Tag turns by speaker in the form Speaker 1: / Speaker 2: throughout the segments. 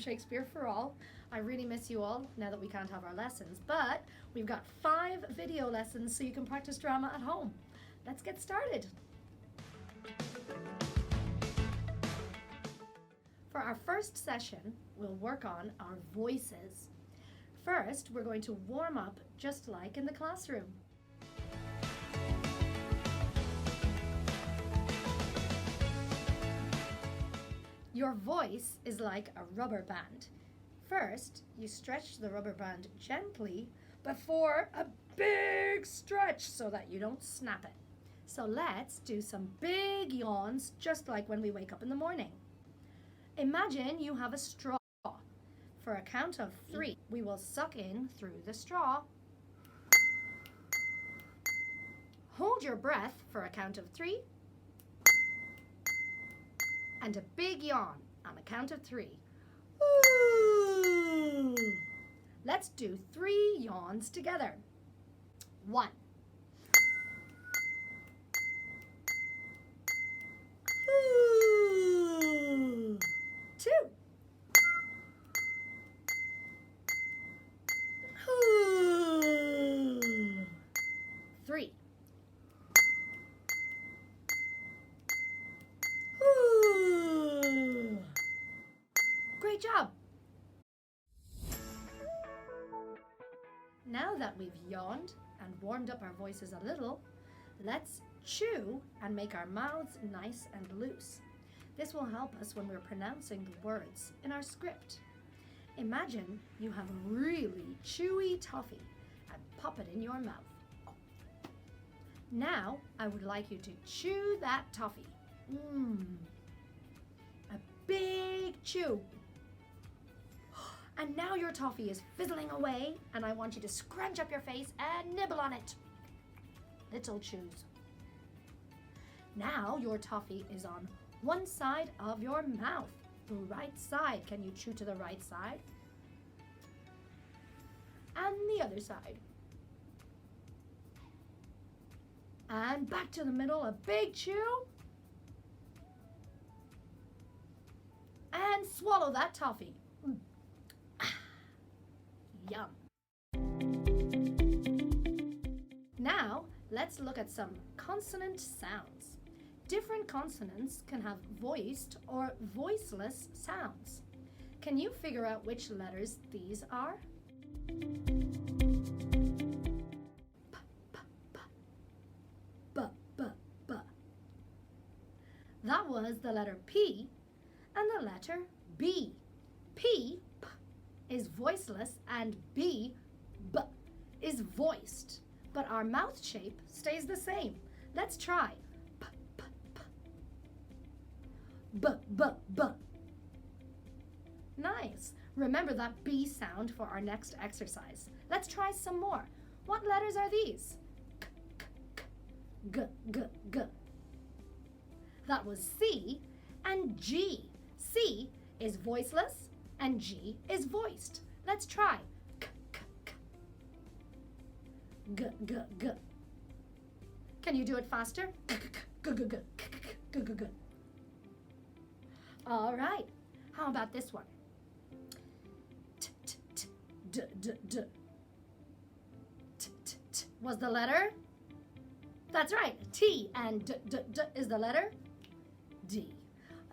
Speaker 1: Shakespeare for All. I really miss you all now that we can't have our lessons, but we've got 5 video lessons so you can practice drama at home. Let's get started. For our first session, we'll work on our voices. First, we're going to warm up just like in the classroom. Your voice is like a rubber band. First, you stretch the rubber band gently before a big stretch so that you don't snap it. So let's do some big yawns just like when we wake up in the morning. Imagine you have a straw. For a count of 3, we will suck in through the straw. Hold your breath for a count of 3. And a big yawn on a count of 3. Ooh. Let's do 3 yawns together. 1. 2. 3. Great job! Now that we've yawned and warmed up our voices a little, let's chew and make our mouths nice and loose. This will help us when we're pronouncing the words in our script. Imagine you have a really chewy toffee and pop it in your mouth. Now, I would like you to chew that toffee. A big chew. And now your toffee is fizzling away, and I want you to scrunch up your face and nibble on it. Little chews. Now your toffee is on one side of your mouth, the right side. Can you chew to the right side? And the other side. And back to the middle, a big chew. And swallow that toffee. Yum. Now, let's look at some consonant sounds. Different consonants can have voiced or voiceless sounds. Can you figure out which letters these are? P, p, p. B, b, b. That was the letter P and the letter B. P, p is voiceless and B, b is voiced. But our mouth shape stays the same. Let's try. P, p, p. B, b, b. Nice. Remember that B sound for our next exercise. Let's try some more. What letters are these? K, k, k. G, g, g. That was C and G. C is voiceless and G is voiced. Let's try. K, k, k. G, g, g. Can you do it faster? G, g, g, g, g, g, g, g. All right. How about this one? T, t, t, d, d, d. T, t, t was the letter? That's right. T and d, d, d is the letter D.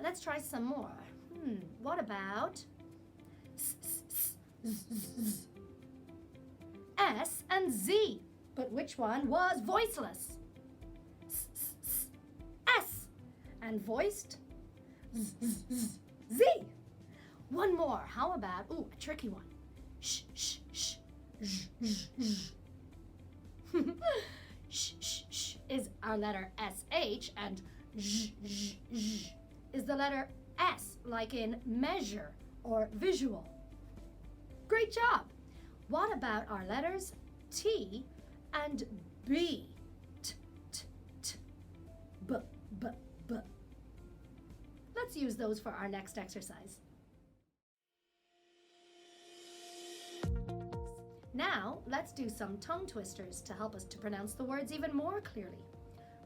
Speaker 1: Let's try some more. What about S, S, S, Z, Z, Z. S and Z? But which one was voiceless? S, S, S, S. And voiced? Z, Z, Z, Z. One more. How about, a tricky one. Sh, sh, sh. Sh, sh, sh. Sh, sh, sh is our letter SH, and sh, sh, sh is the letter S, like in measure or visual. Great job! What about our letters T and B? T, t, t. B, b, b. Let's use those for our next exercise. Now, let's do some tongue twisters to help us to pronounce the words even more clearly.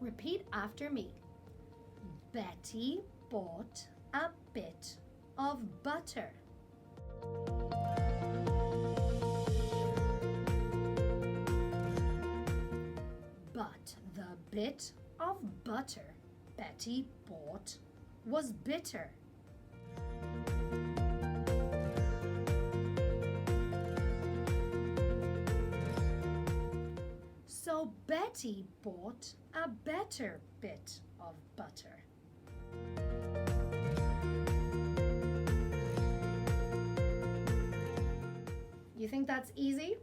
Speaker 1: Repeat after me. Betty bought a bit of butter. bit of butter Betty bought was bitter. So Betty bought a better bit of butter. You think that's easy?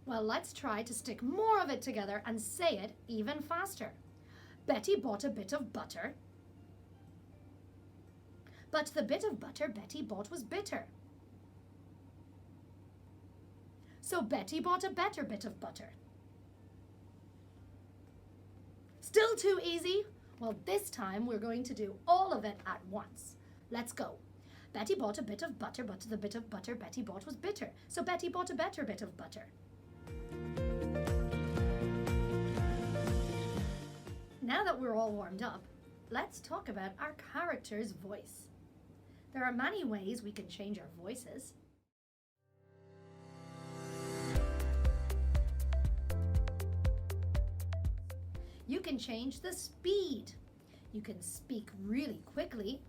Speaker 1: Well, let's try to stick more of it together and say it even faster. Betty bought a bit of butter, but the bit of butter Betty bought was bitter. So Betty bought a better bit of butter. Still too easy? Well, this time we're going to do all of it at once. Let's go. Betty bought a bit of butter, but the bit of butter Betty bought was bitter. So Betty bought a better bit of butter. Now that we're all warmed up, let's talk about our character's voice. There are many ways we can change our voices. You can change the speed. You can speak really quickly,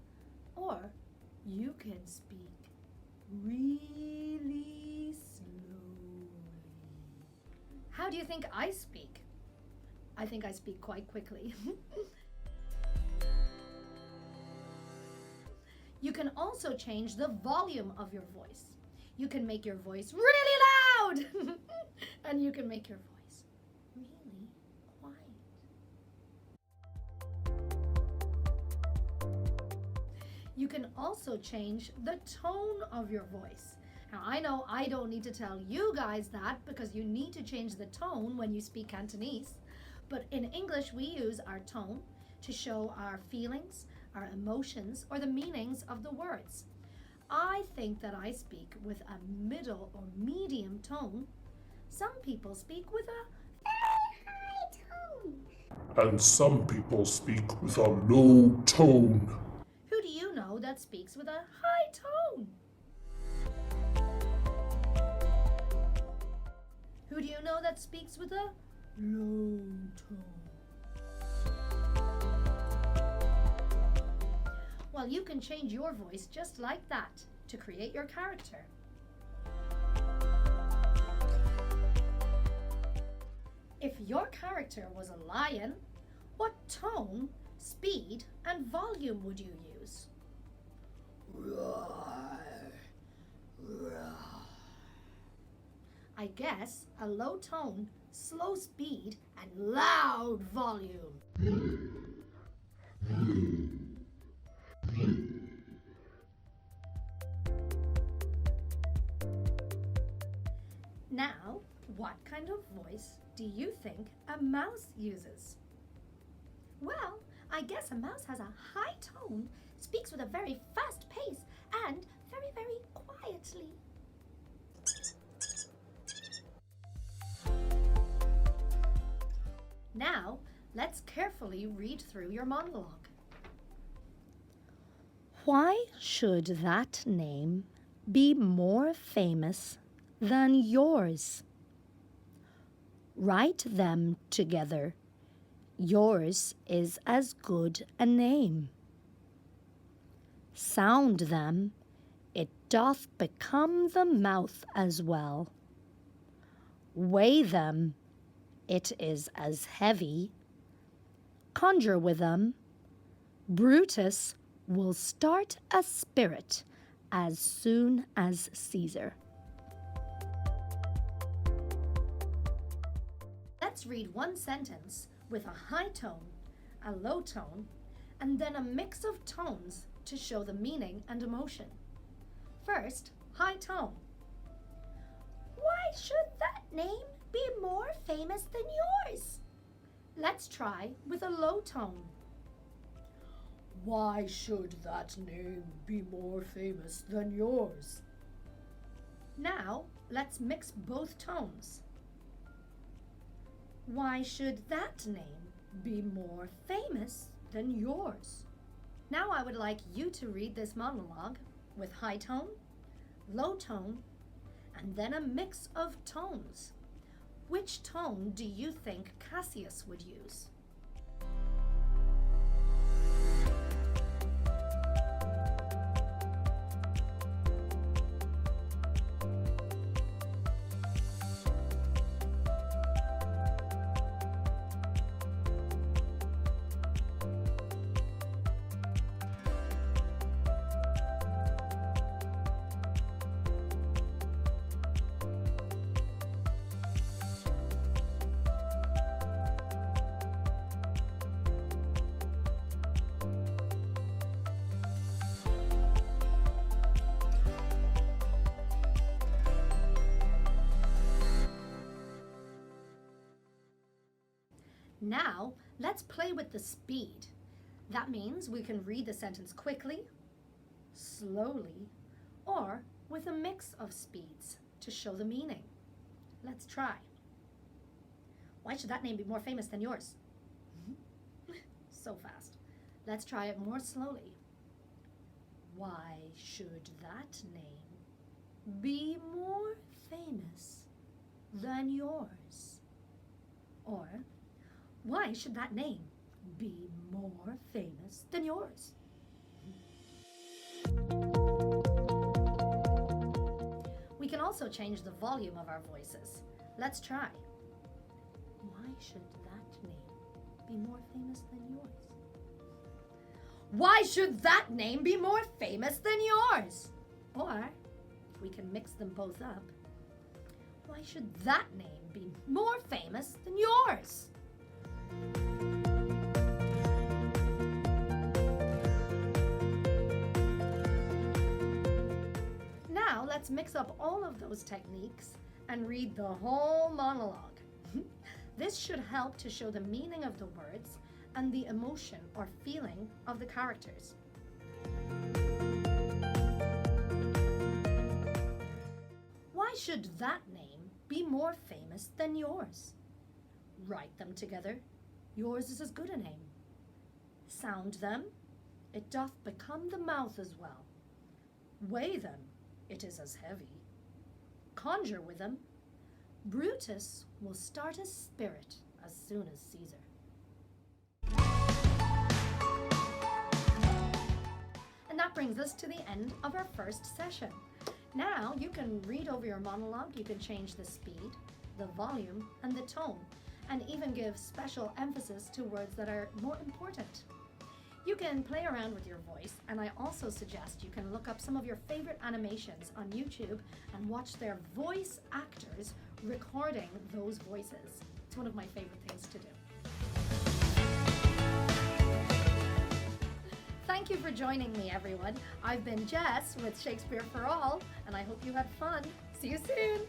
Speaker 1: or you can speak really slowly. How do you think I speak? I think I speak quite quickly. You can also change the volume of your voice. You can make your voice really loud, and you can make your voice really quiet. You can also change the tone of your voice. Now, I know I don't need to tell you guys that because you need to change the tone when you speak Cantonese. But in English, we use our tone to show our feelings, our emotions, or the meanings of the words. I think that I speak with a middle or medium tone. Some people speak with a very high tone.
Speaker 2: And some people speak with a low tone.
Speaker 1: Who do you know that speaks with a high tone? Who do you know that speaks with a low tone? Well, you can change your voice just like that to create your character. If your character was a lion, what tone, speed, and volume would you use? Roar, roar. I guess a low tone, slow speed, and loud volume. Now, what kind of voice do you think a mouse uses? Well, I guess a mouse has a high tone, speaks with a very fast pace, and very, very quietly. Now, let's carefully read through your monologue. Why should that name be more famous than yours? Write them together. Yours is as good a name. Sound them, it doth become the mouth as well. Weigh them, it is as heavy. Conjure with them, Brutus will start a spirit as soon as Caesar. Let's read one sentence with a high tone, a low tone, and then a mix of tones to show the meaning and emotion. First, high tone. Why should that name be more famous than yours? Let's try with a low tone. Why should that name be more famous than yours? Now, let's mix both tones. Why should that name be more famous than yours? Now I would like you to read this monologue with high tone, low tone, and then a mix of tones. Which tone do you think Cassius would use? Now, let's play with the speed. That means we can read the sentence quickly, slowly, or with a mix of speeds to show the meaning. Let's try. Why should that name be more famous than yours? So fast. Let's try it more slowly. Why should that name be more famous than yours? Or, why should that name be more famous than yours? We can also change the volume of our voices. Let's try. Why should that name be more famous than yours? Why should that name be more famous than yours? Or, if we can mix them both up, why should that name be more famous than yours? Now let's mix up all of those techniques and read the whole monologue. This should help to show the meaning of the words and the emotion or feeling of the characters. Why should that name be more famous than yours? Write them together. Yours is as good a name. Sound them. It doth become the mouth as well. Weigh them. It is as heavy. Conjure with them. Brutus will start his spirit as soon as Caesar. And that brings us to the end of our first session. Now you can read over your monologue, you can change the speed, the volume, and the tone, and even give special emphasis to words that are more important. You can play around with your voice, and I also suggest you can look up some of your favorite animations on YouTube and watch their voice actors recording those voices. It's one of my favorite things to do. Thank you for joining me, everyone. I've been Jess with Shakespeare for All, and I hope you had fun. See you soon.